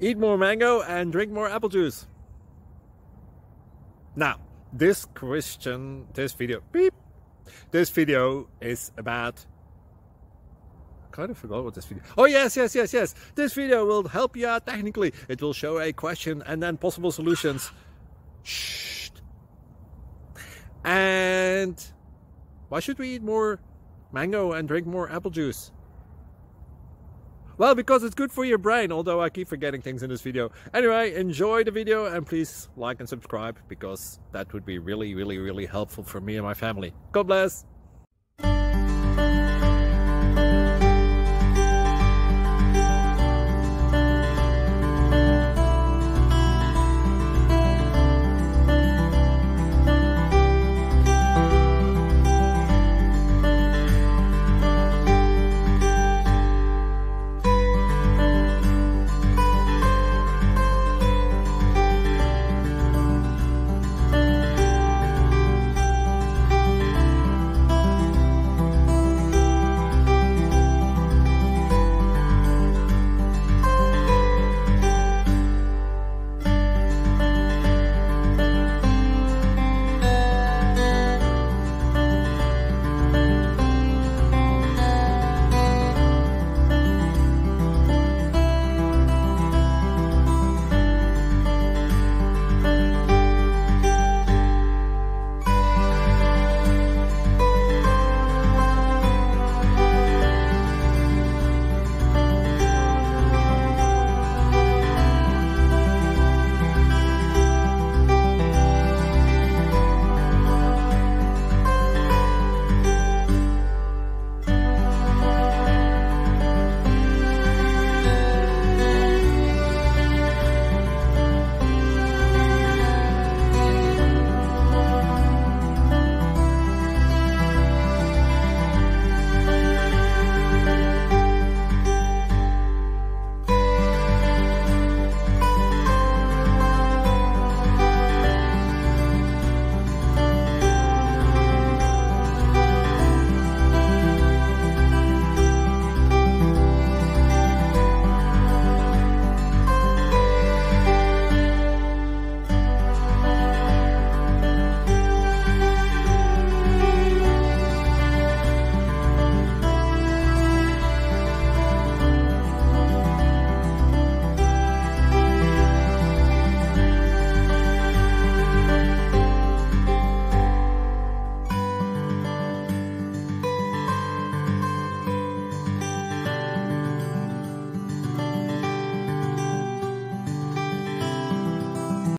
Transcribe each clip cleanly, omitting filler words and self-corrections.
Eat more mango and drink more apple juice. Now, this video is about... I kind of forgot what this video... Oh, yes. This video will help you out technically. It will show a question and then possible solutions. Shh. And why should we eat more mango and drink more apple juice? Well, because it's good for your brain, although I keep forgetting things in this video. Anyway, enjoy the video and please like and subscribe, because that would be really helpful for me and my family. God bless!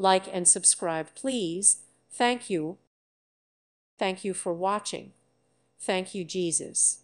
Like and subscribe, please. Thank you. Thank you for watching. Thank you, Jesus.